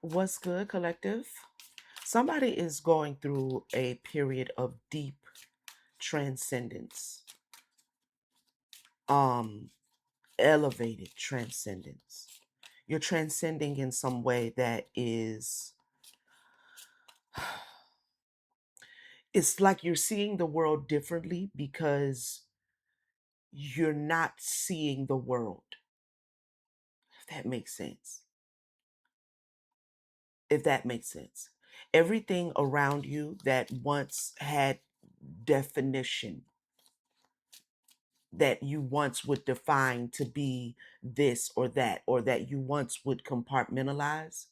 What's good, collective? Somebody is going through a period of deep transcendence, um, elevated transcendence. You're transcending in some way that is, it's like you're seeing the world differently because you're not seeing the world, if that makes sense. If that makes sense. Everything around you that once had definition, that you once would define to be this or that you once would compartmentalize,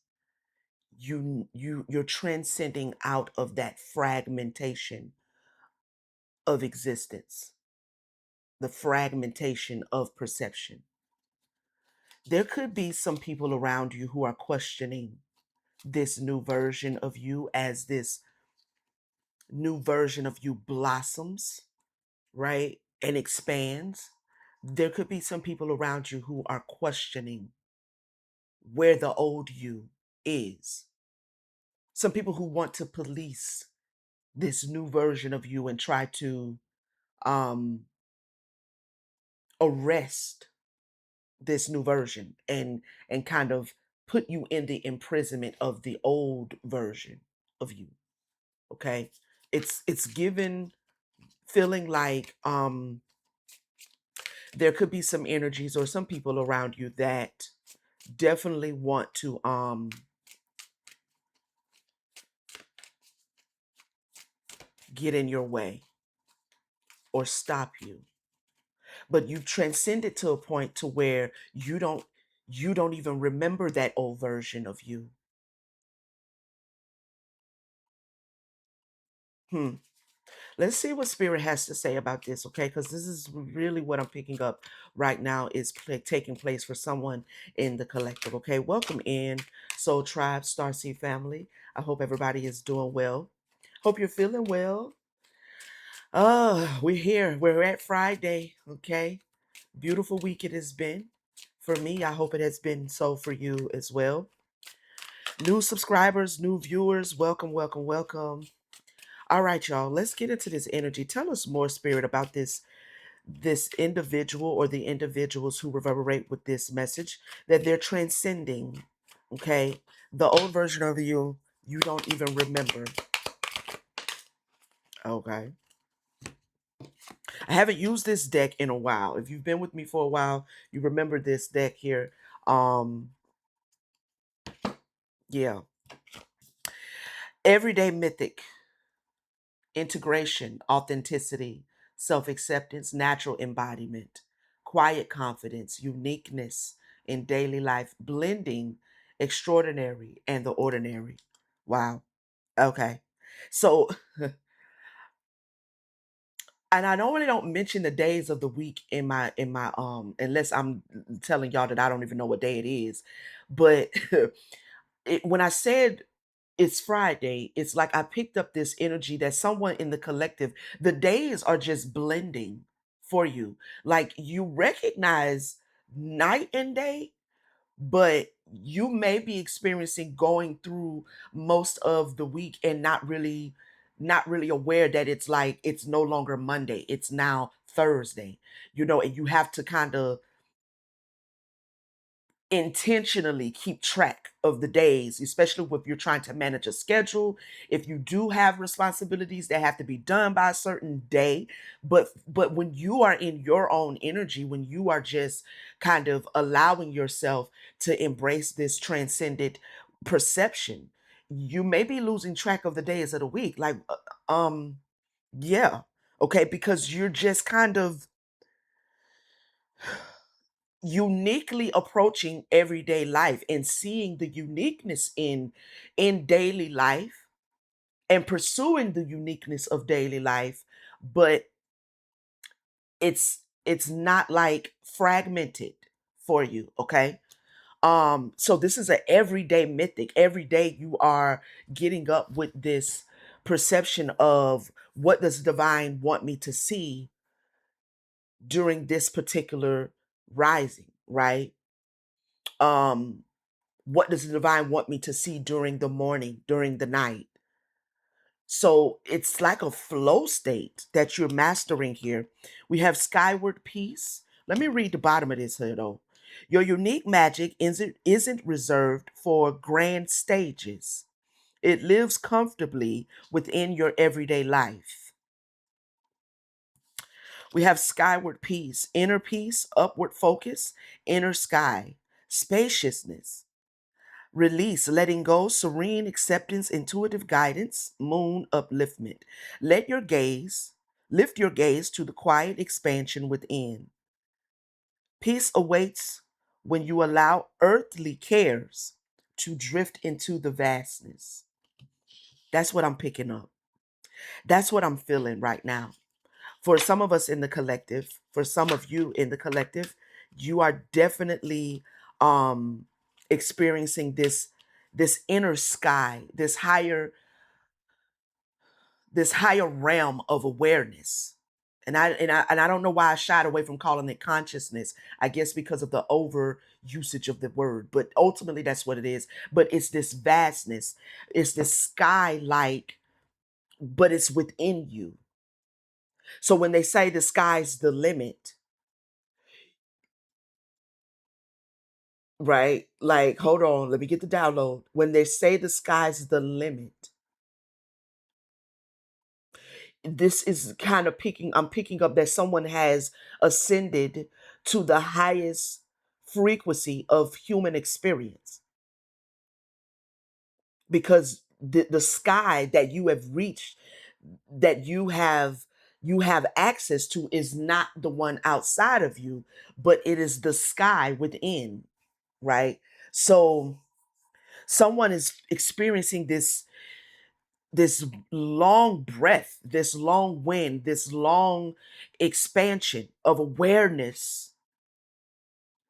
you're transcending out of that fragmentation of existence, the fragmentation of perception. There could be some people around you who are questioning this new version of you as this new version of you blossoms, right, and expands. There could be some people around you who are questioning where the old you is. Some people who want to police this new version of you and try to um, arrest this new version and kind of put you in the imprisonment of the old version of you. Okay, it's given feeling like there could be some energies or some people around you that definitely want to get in your way or stop you, but you transcend it to a point to where you don't even remember that old version of you. hmm let's see what spirit has to say about this, okay? Because this is really what I'm picking up right now is taking place for someone in the collective. Okay, welcome in Soul Tribe, Starseed family. I hope everybody is doing well. Hope you're feeling well. We're here. We're at Friday. Okay, beautiful week it has been for me. I hope it has been so for you as well. New subscribers, new viewers, welcome, welcome, welcome. All right, y'all, let's get into this energy. Tell us more, spirit, about this individual or the individuals who reverberate with this message that they're transcending. Okay, the old version of you don't even remember. Okay, I haven't used this deck in a while. If you've been with me for a while, you remember this deck here. um yeah, everyday mythic, integration, authenticity, self acceptance, natural embodiment, quiet confidence, uniqueness in daily life, blending extraordinary and the ordinary. Wow. Okay. So, and I normally don't mention the days of the week in my unless I'm telling y'all that I don't even know what day it is. But when I said it's Friday, it's like I picked up this energy that someone in the collective, the days are just blending for you. Like you recognize night and day, but you may be experiencing going through most of the week and not really aware that it's like it's no longer Monday, it's now Thursday, and you have to kind of intentionally keep track of the days, especially if you're trying to manage a schedule. If you do have responsibilities that have to be done by a certain day, but when you are in your own energy, when you are just kind of allowing yourself to embrace this transcendent perception, you may be losing track of the days of the week. Like, yeah, okay, because you're just kind of uniquely approaching everyday life and seeing the uniqueness in daily life and pursuing the uniqueness of daily life, but it's not like fragmented for you. Okay, so this is an everyday mythic. Every day you are getting up with this perception of what does divine want me to see during this particular rising, right? um What does the divine want me to see during the morning, during the night? So it's like a flow state that you're mastering here. We have skyward peace. Let me read the bottom of this here though. Your unique magic isn't reserved for grand stages. It lives comfortably within your everyday life. We have skyward peace, upward focus, inner sky, spaciousness, release, letting go, serene acceptance, intuitive guidance, moon upliftment. Let your gaze, lift your gaze to the quiet expansion within. Peace awaits when you allow earthly cares to drift into the vastness. That's what I'm picking up. That's what I'm feeling right now. For some of us in the collective, for some of you in the collective, you are definitely um experiencing this inner sky, this higher realm of awareness. And I don't know why I shied away from calling it consciousness. I guess because of the over usage of the word, but ultimately that's what it is. But it's this vastness, it's this sky like, but it's within you. So when they say the sky's the limit, right? Like, hold on, let me get the download. When they say the sky's the limit, this is kind of I'm picking up that someone has ascended to the highest frequency of human experience, because the sky that you have reached, that you have access to, is not the one outside of you, but it is the sky within, right? So someone is experiencing this long breath, this long wind, this long expansion of awareness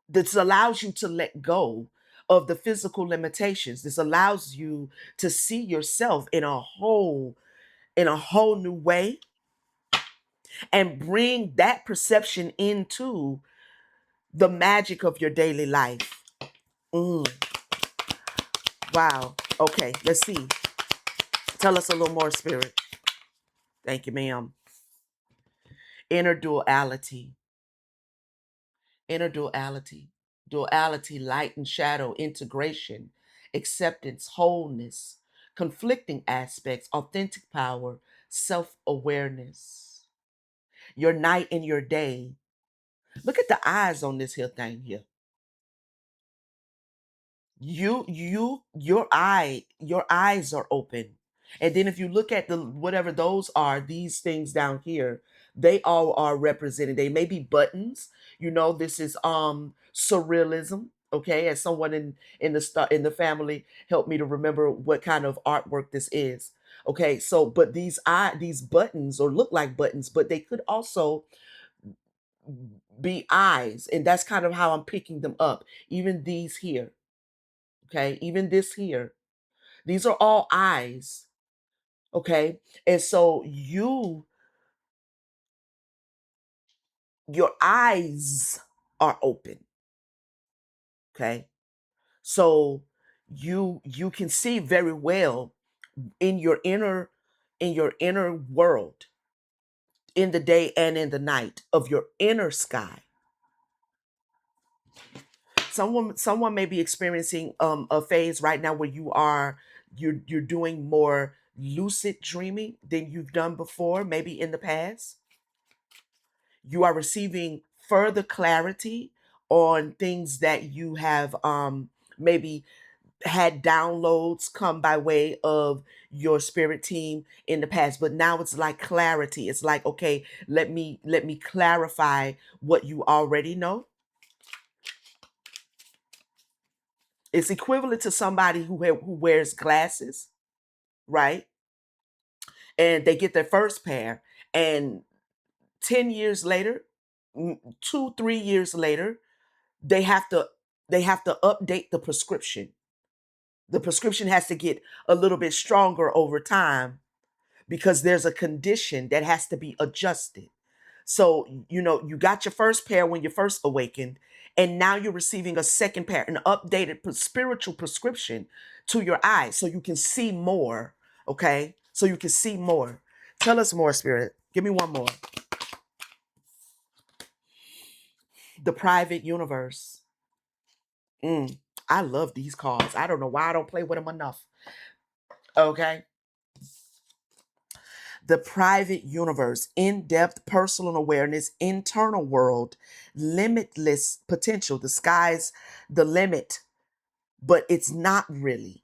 that allows you to let go of the physical limitations. This allows you to see yourself in a whole new way, and bring that perception into the magic of your daily life. Mm, wow. Okay, let's see. Tell us a little more, Spirit. Thank you, ma'am. Inner duality. Inner duality. Duality, light and shadow, integration, acceptance, wholeness, conflicting aspects, authentic power, self awareness. Your night and your day. Look at the eyes on this here thing here. Your eyes are open. And then if you look at the whatever those are, these things down here, they all are represented. They may be buttons. This is surrealism. Okay, as someone in the family helped me to remember what kind of artwork this is. Okay, so but these buttons, or look like buttons, but they could also be eyes, and that's kind of how I'm picking them up. Even these here. Okay, even this here, these are all eyes. Okay, and so your eyes are open. Okay, so you can see very well in your inner world, in the day and in the night, of your inner sky. Someone may be experiencing a phase right now where you're doing more lucid dreaming than you've done before, maybe in the past. You are receiving further clarity on things that you have maybe had downloads come by way of your spirit team in the past, but now it's like clarity. It's like, okay, let me clarify what you already know. It's equivalent to somebody who wears glasses, right? And they get their first pair, and 10 years later, 2 3 years later, they have to update the prescription. The prescription has to get a little bit stronger over time, because there's a condition that has to be adjusted. So, you got your first pair when you first awakened, and now you're receiving a second pair, an updated spiritual prescription to your eyes so you can see more. Okay? So you can see more. Tell us more, Spirit. Give me one more. The private universe. Mm, I love these cards. I don't know why I don't play with them enough. Okay? The private universe, in depth personal awareness, internal world, limitless potential. The sky's the limit, but it's not really.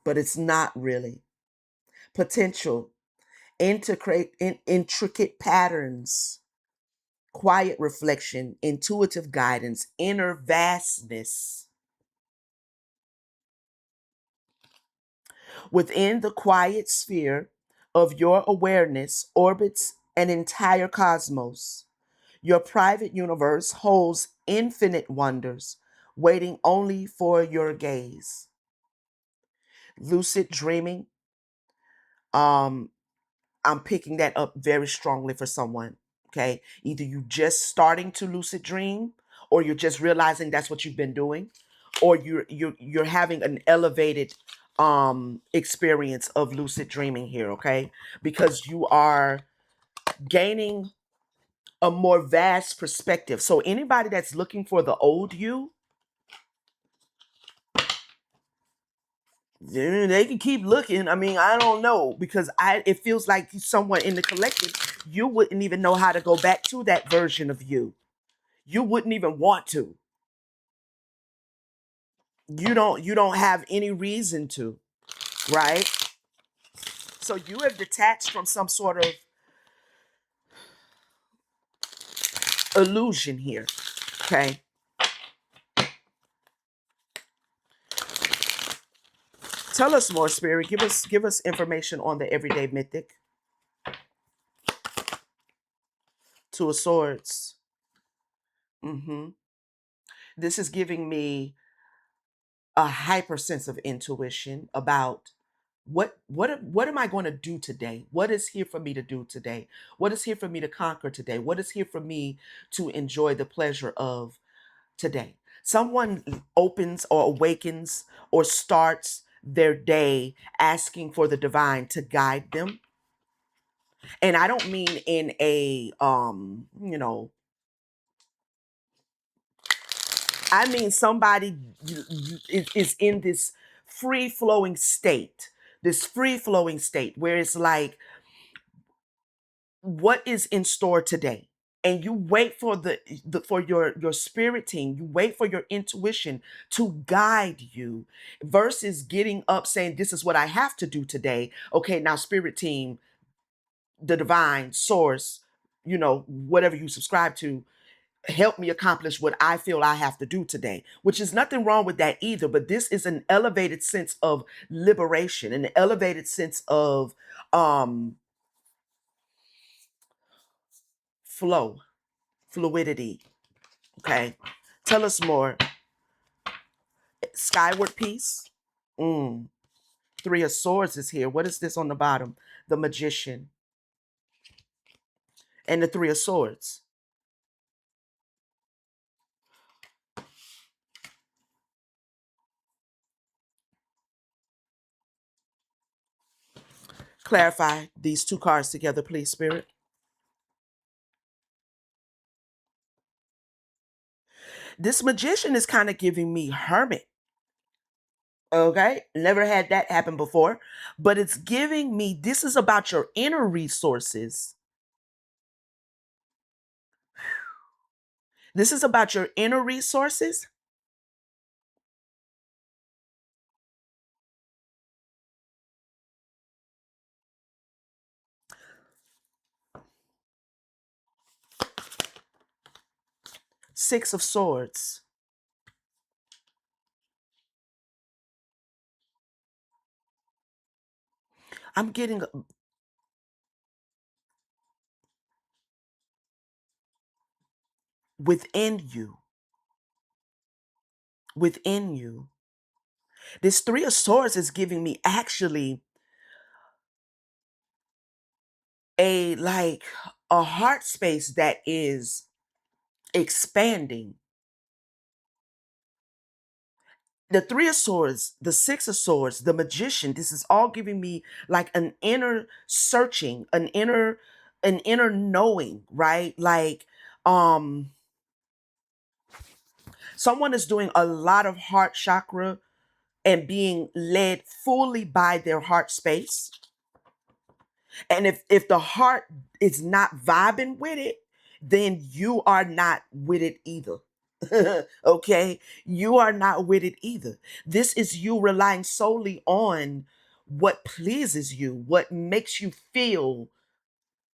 But it's not really. Potential, intricate patterns, quiet reflection, intuitive guidance, inner vastness. Within the quiet sphere of your awareness orbits an entire cosmos. Your private universe holds infinite wonders, waiting only for your gaze. Lucid dreaming, um, I'm picking that up very strongly for someone. Okay. Either you just starting to lucid dream, or you're just realizing that's what you've been doing, or you're having an elevated experience of lucid dreaming here, okay? Because you are gaining a more vast perspective. So anybody that's looking for the old you, they can keep looking. I mean, I don't know, because it feels like someone in the collective, you wouldn't even know how to go back to that version of you. You wouldn't even want to. You don't have any reason to, right? So you have detached from some sort of illusion here. Okay. Tell us more, Spirit. Give us information on the everyday mythic. Two of Swords. Hmm. This is giving me a hyper sense of intuition about what am I going to do today? What is here for me to do today? What is here for me to conquer today? What is here for me to enjoy the pleasure of today? Someone opens or awakens or starts their day asking for the divine to guide them. And I don't mean in a I mean somebody is in this free flowing state. This free flowing state where it's like, what is in store today? And you wait for for your spirit team, you wait for your intuition to guide you, versus getting up saying, this is what I have to do today. Okay, now spirit team, the divine source, whatever you subscribe to, help me accomplish what I feel I have to do today, which is nothing wrong with that either. But this is an elevated sense of liberation, an elevated sense of um flow, fluidity. Okay. Tell us more. Skyward peace. Mm. Three of Swords is here. What is this on the bottom? The Magician and the Three of Swords. Clarify these two cards together, please, Spirit. This Magician is kind of giving me Hermit. Okay. Never had that happen before. But it's giving me, this is about your inner resources. This is about your inner resources. Six of Swords. I'm getting within you. within you. This Three of Swords is giving me actually a like a heart space that is expanding. The Three of Swords, the Six of Swords, the Magician, this is all giving me like an inner searching, an inner knowing, right? Like um someone is doing a lot of heart chakra and being led fully by their heart space. And if the heart is not vibing with it, then you are not with it either. Okay? You are not with it either. This is you relying solely on what pleases you, what makes you feel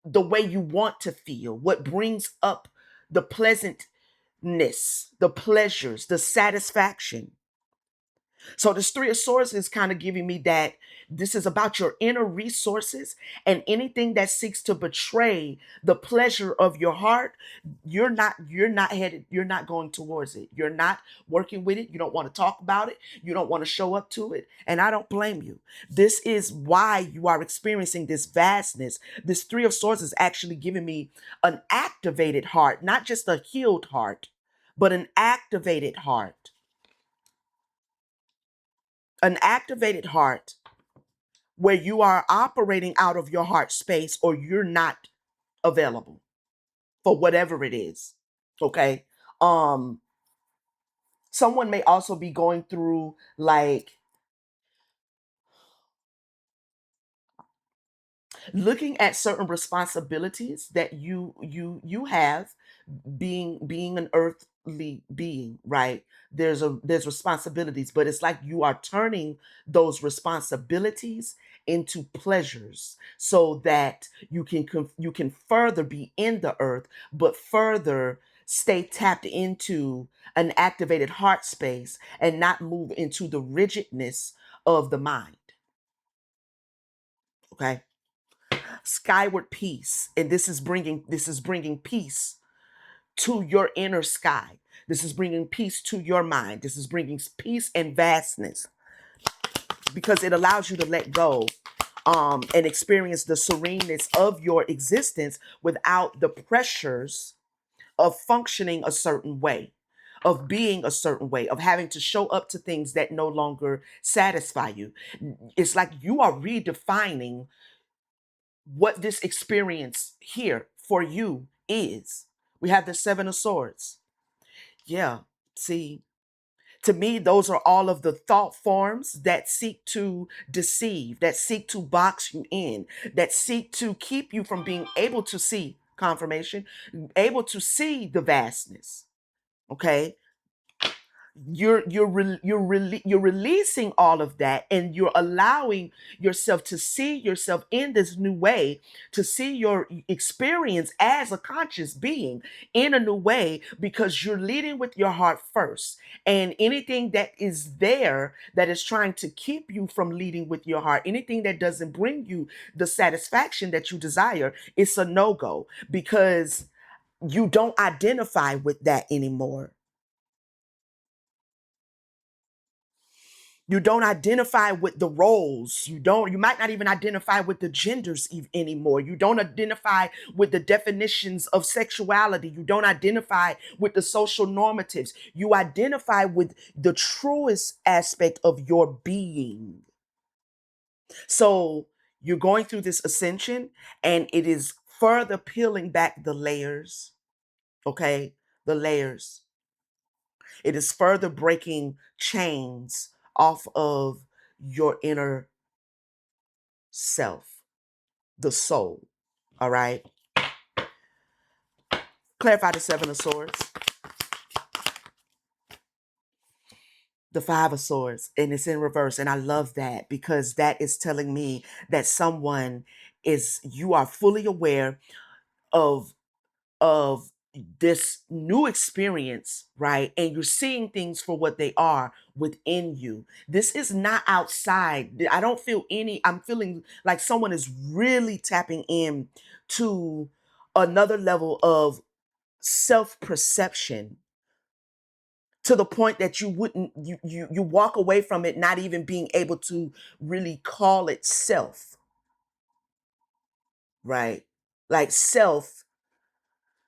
the way you want to feel, what brings up the pleasantness, the pleasures, the satisfaction. So this Three of Swords is kind of giving me that this is about your inner resources, and anything that seeks to betray the pleasure of your heart, you're not going towards it. You're not working with it. You don't want to talk about it. You don't want to show up to it. And I don't blame you. This is why you are experiencing this vastness. This Three of Swords is actually giving me an activated heart, not just a healed heart, but an activated heart. An activated heart where you are operating out of your heart space or you're not available for whatever it is. Okay. Um, someone may also be going through like looking at certain responsibilities that you have being an earthly being, right? There's responsibilities, but it's like you are turning those responsibilities into pleasures so that you can further be in the earth, but further stay tapped into an activated heart space and not move into the rigidness of the mind. Okay. Skyward peace, and this is bringing peace to your inner sky. This is bringing peace to your mind. This is bringing peace and vastness because it allows you to let go and experience the sereneness of your existence without the pressures of functioning a certain way, of being a certain way, of having to show up to things that no longer satisfy you. It's like you are redefining what this experience here for you is. We have the Seven of Swords. Yeah. See, to me, those are all of the thought forms that seek to deceive, that seek to box you in, that seek to keep you from being able to see confirmation, able to see the vastness. Okay, you're releasing all of that, and you're allowing yourself to see yourself in this new way, to see your experience as a conscious being in a new way, because you're leading with your heart first. And anything that is there that is trying to keep you from leading with your heart, anything that doesn't bring you the satisfaction that you desire, it's a no-go, because you don't identify with that anymore. You don't identify with the roles. You might not even identify with the genders anymore. You don't identify with the definitions of sexuality. You don't identify with the social normatives. You identify with the truest aspect of your being. So you're going through this ascension, and it is further peeling back the layers. Okay. The layers. It is further breaking chains off of your inner self, the soul. All right. Clarify the Seven of Swords, the Five of Swords, and it's in reverse. And I love that because that is telling me that you are fully aware of of this new experience, right? And you're seeing things for what they are within you. This is not outside. I don't feel I'm feeling like someone is really tapping in to another level of self perception to the point that you wouldn't you walk away from it not even being able to really call it self, right? Like self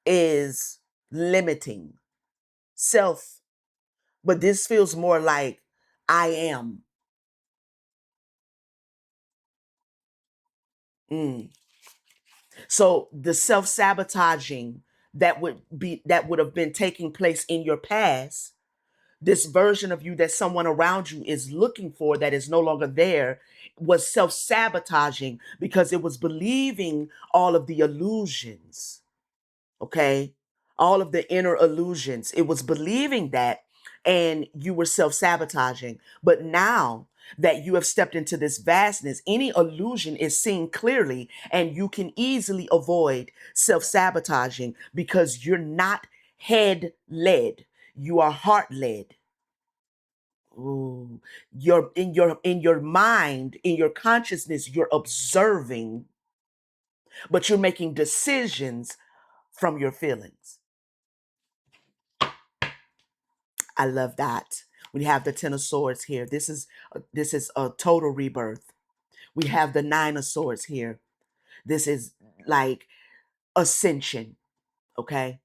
is limiting self, but this feels more like I am. Mm. So the self-sabotaging that would have been taking place in your past, this version of you that someone around you is looking for that is no longer there, was self-sabotaging because it was believing all of the illusions, okay? All of the inner illusions. It was believing that, and you were self sabotaging. But now that you have stepped into this vastness, any illusion is seen clearly, and you can easily avoid self sabotaging because you're not head led, you are heart led. Ooh, you're in your mind, in your consciousness, you're observing, but you're making decisions from your feelings. I love that. We have the Ten of Swords here. This is a total rebirth. We have the Nine of Swords here. This is like ascension. Okay,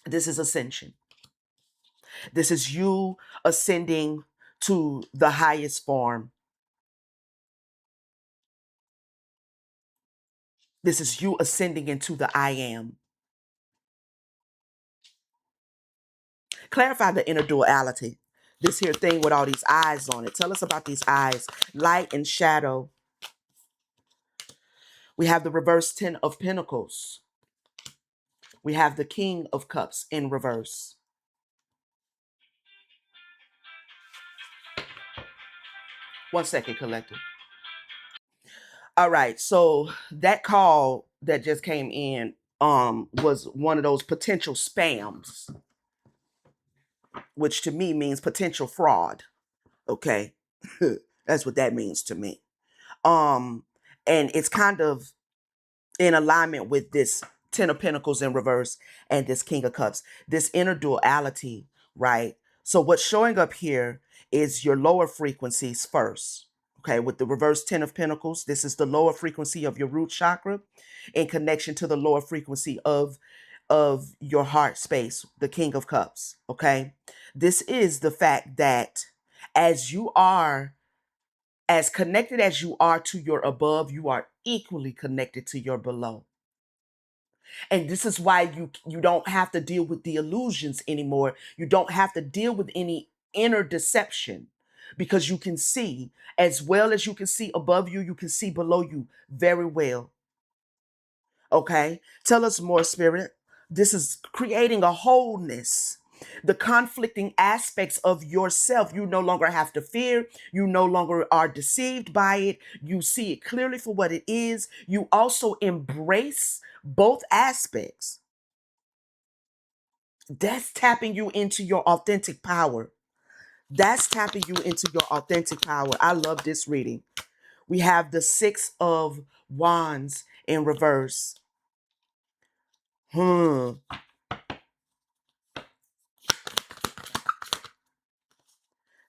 this is ascension. This is you ascending to the highest form. This is you ascending into the I am. Clarify the inner duality. This here thing with all these eyes on it. Tell us about these eyes, light and shadow. We have the reverse Ten of Pentacles. We have the King of Cups in reverse. One second, collective. All right, so that call that just came in was one of those potential spams, which to me means potential fraud. Okay. That's what that means to me. Um and it's kind of in alignment with this Ten of Pentacles in reverse and this King of Cups, this inner duality, right? So what's showing up here is your lower frequencies first. Okay, with the reverse Ten of Pentacles, this is the lower frequency of your root chakra in connection to the lower frequency of your heart space, the King of Cups. Okay, this is the fact that as you are as connected as you are to your above, you are equally connected to your below. And this is why you don't have to deal with the illusions anymore. You don't have to deal with any inner deception because you can see as well as you can see above you, you can see below you very well. Okay? Tell us more, Spirit. This is creating a wholeness. The conflicting aspects of yourself, you no longer have to fear. You no longer are deceived by it. You see it clearly for what it is. You also embrace both aspects. That's tapping you into your authentic power. That's tapping you into your authentic power. I love this reading. We have the Six of Wands in reverse. Hmm.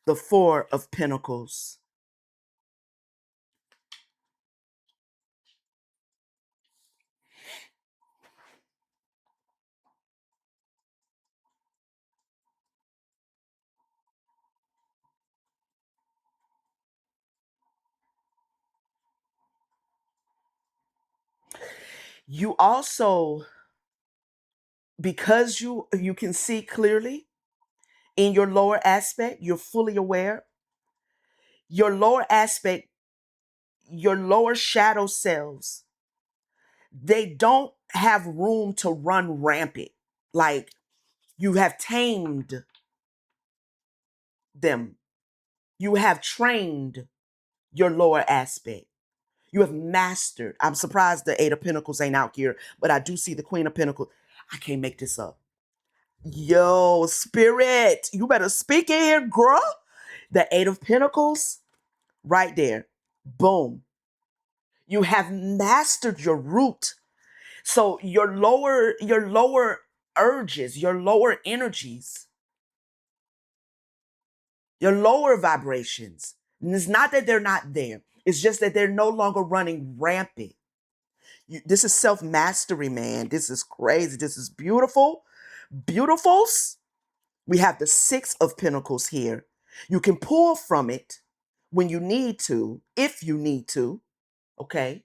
The Four of Pentacles. You also, because you can see clearly in your lower aspect, you're fully aware. Your lower aspect, your lower shadow selves, they don't have room to run rampant. Like you have tamed them. You have trained your lower aspect. You have mastered. I'm surprised the Eight of Pentacles ain't out here, but I do see the Queen of Pentacles. I can't make this up. Yo, Spirit, you better speak in here, girl. The Eight of Pentacles, right there. Boom. You have mastered your root. So your lower urges, your lower energies, Your lower vibrations. And it's not that they're not there. It's just that they're no longer running rampant. This is self-mastery, man. This is crazy. This is beautiful. Beautifuls. We have the Six of Pentacles here. You can pull from it when you need to, if you need to, okay?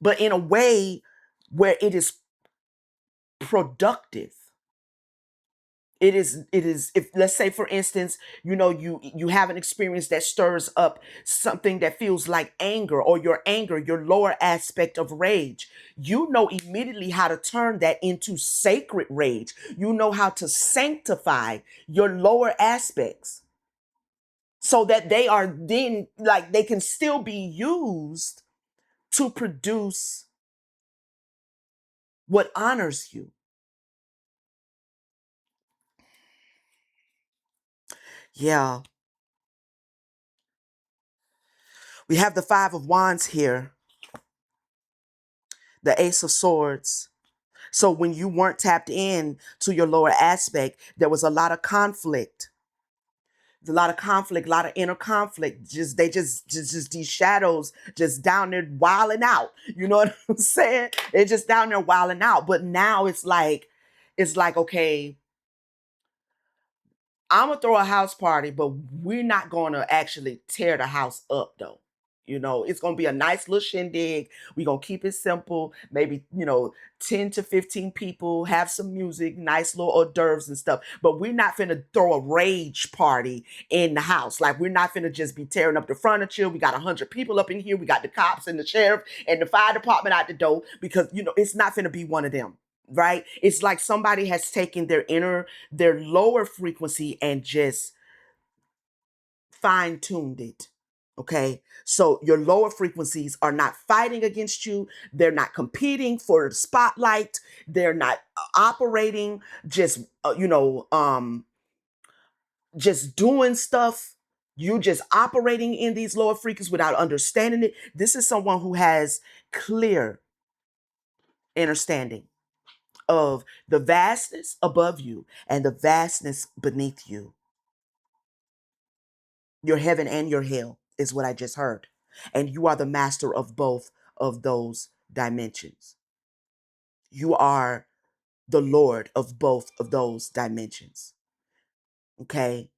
But in a way where it is productive. It is if, let's say for instance, you have an experience that stirs up something that feels like anger, or your lower aspect of rage. You know immediately how to turn that into sacred rage. You know how to sanctify your lower aspects so that they are then, like, they can still be used to produce what honors you. Yeah. We have the Five of Wands here, the Ace of Swords. So when you weren't tapped in to your lower aspect, there was a lot of conflict. A lot of conflict, a lot of inner conflict. Just these shadows just down there wilding out. You know what I'm saying? They're just down there wilding out. But now it's like, okay, I'm gonna throw a house party, but we're not gonna actually tear the house up though. It's gonna be a nice little shindig. We're gonna keep it simple. Maybe, 10 to 15 people, have some music, nice little hors d'oeuvres and stuff. But we're not finna throw a rage party in the house. Like, we're not finna just be tearing up the furniture. We got 100 people up in here. We got the cops and the sheriff and the fire department out the door, because it's not finna be one of them. Right? It's like somebody has taken their lower frequency and just fine-tuned it. Okay? So your lower frequencies are not fighting against you. They're not competing for the spotlight. They're not operating just just doing stuff. You just operating in these lower frequencies without understanding it. This is someone who has clear understanding of the vastness above you and the vastness beneath you. Your heaven and your hell is what I just heard. And you are the master of both of those dimensions. You are the Lord of both of those dimensions. Okay?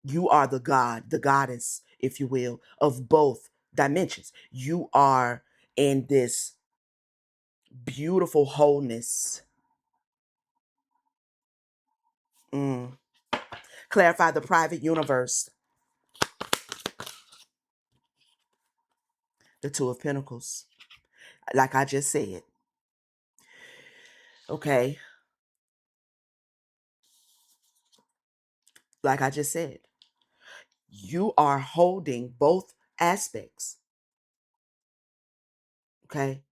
You are the God, the goddess, if you will, of both dimensions. You are in this beautiful wholeness. Mm. Clarify the private universe. The Two of Pentacles. Like I just said. Okay. Like I just said. You are holding both aspects. Okay.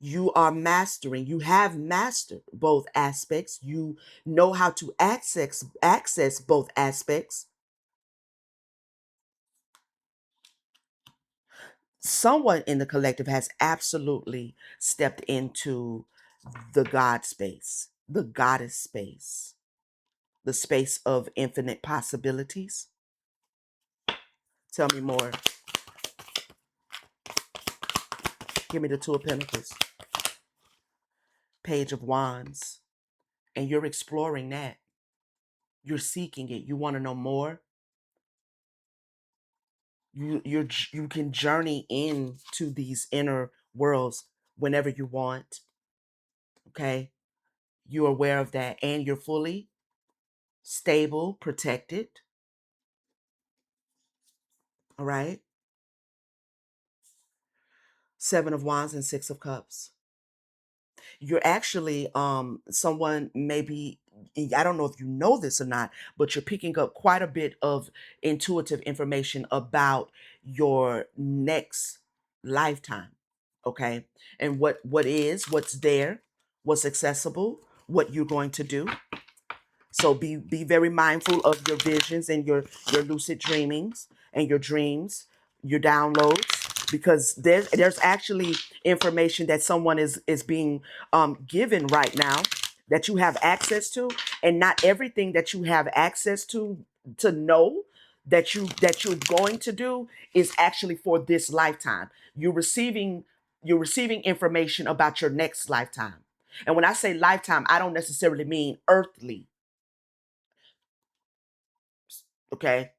You have mastered both aspects. You know how to access both aspects. Someone in the collective has absolutely stepped into the God space, the goddess space, the space of infinite possibilities. Tell me more. Give me the Two of Pentacles, Page of Wands, and you're exploring that. You're seeking it. You want to know more. You can journey into these inner worlds whenever you want. Okay, you're aware of that, and you're fully stable, protected. All right. Seven of Wands and Six of Cups. You're actually someone, maybe, I don't know if you know this or not, but you're picking up quite a bit of intuitive information about your next lifetime. Okay. And what's there, what's accessible, what you're going to do. So be very mindful of your visions and your lucid dreamings and your dreams, your downloads, because there's actually information that someone is being given right now. that you have access to, and not everything that you have access to know that you're going to do is actually for this lifetime. You're receiving information about your next lifetime. And when I say lifetime, I don't necessarily mean earthly, okay?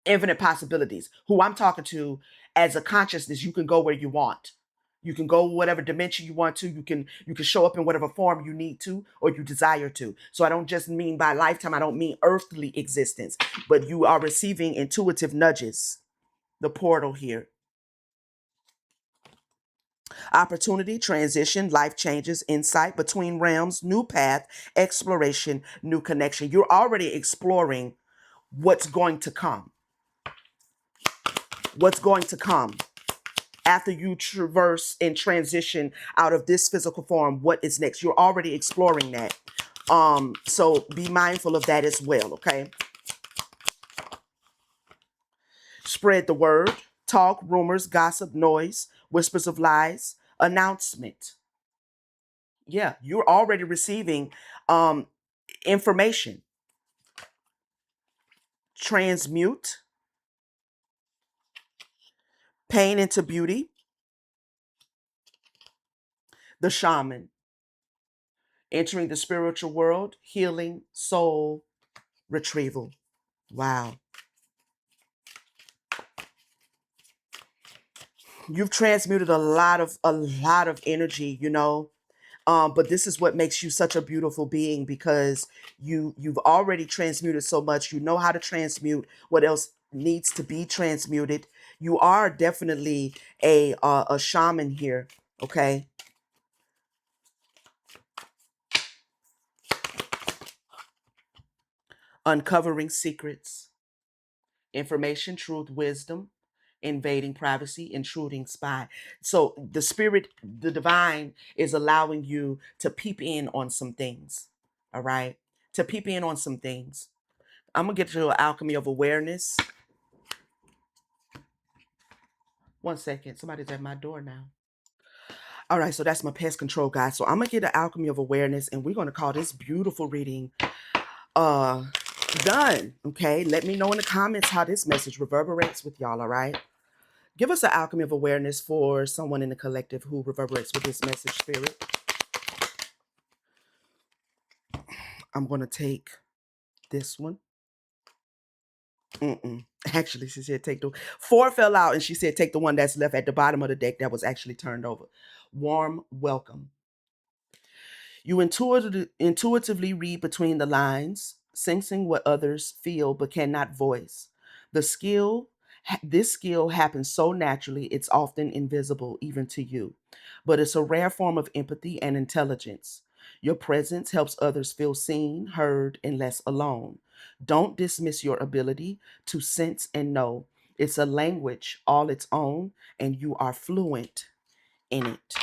Infinite possibilities. Who I'm talking to, as a consciousness, you can go where you want. You can go whatever dimension you want to. You can show up in whatever form you need to or you desire to. So I don't just mean by lifetime, I don't mean earthly existence, but you are receiving intuitive nudges. The portal here. Opportunity, transition, life changes, insight between realms, new path, exploration, new connection. You're already exploring what's going to come. What's going to come after you traverse and transition out of this physical form. What is next? You're already exploring that. So be mindful of that as well, okay? Spread the word, talk, rumors, gossip, noise, whispers of lies, announcement. Yeah, you're already receiving um information. Transmute pain into beauty. The shaman entering the spiritual world, healing, soul retrieval. Wow. You've transmuted a lot of energy, but this is what makes you such a beautiful being, because you've already transmuted so much. You know how to transmute what else needs to be transmuted. You are definitely a shaman here, okay? Uncovering secrets, information, truth, wisdom, invading privacy, intruding spy. So the spirit, the divine, is allowing you to peep in on some things. All right. To peep in on some things. I'm gonna get to the alchemy of awareness. One second. Somebody's at my door now. All right, so that's my pest control guy. So I'm gonna get the alchemy of awareness, and we're gonna call this beautiful reading uh done. Okay. Let me know in the comments how this message reverberates with y'all, all right? Give us an alchemy of awareness for someone in the collective who reverberates with this message, spirit. I'm going to take this one. Actually, she said take the four fell out, and she said take the one that's left at the bottom of the deck that was actually turned over. Warm welcome. You intuitively read between the lines, sensing what others feel but cannot voice. This skill happens so naturally, it's often invisible even to you. But it's a rare form of empathy and intelligence. Your presence helps others feel seen, heard, and less alone. Don't dismiss your ability to sense and know. It's a language all its own, and you are fluent in it.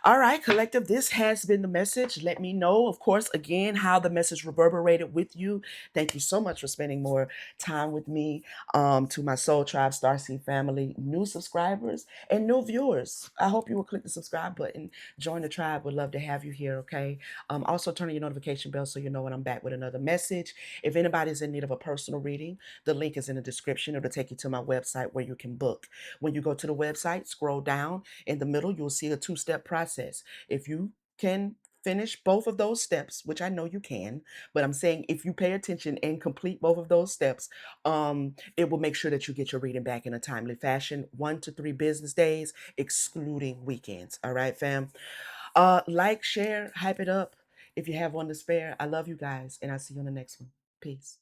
All right, collective, this has been the message. Let me know, of course, again, how the message reverberated with you. Thank you so much for spending more time with me. To my Soul Tribe Starseed family, new subscribers and new viewers, I hope you will click the subscribe button. Join the tribe. Would love to have you here, okay? Also, turn on your notification bell so you know when I'm back with another message. If anybody's in need of a personal reading, the link is in the description. It'll take you to my website where you can book. When you go to the website, scroll down. In the middle, you'll see a two-step process. If you can finish both of those steps, which I know you can, but I'm saying if you pay attention and complete both of those steps, it will make sure that you get your reading back in a timely fashion, 1 to 3 business days, excluding weekends. All right, fam. Like, share, hype it up if you have one to spare. I love you guys, and I'll see you on the next one. Peace.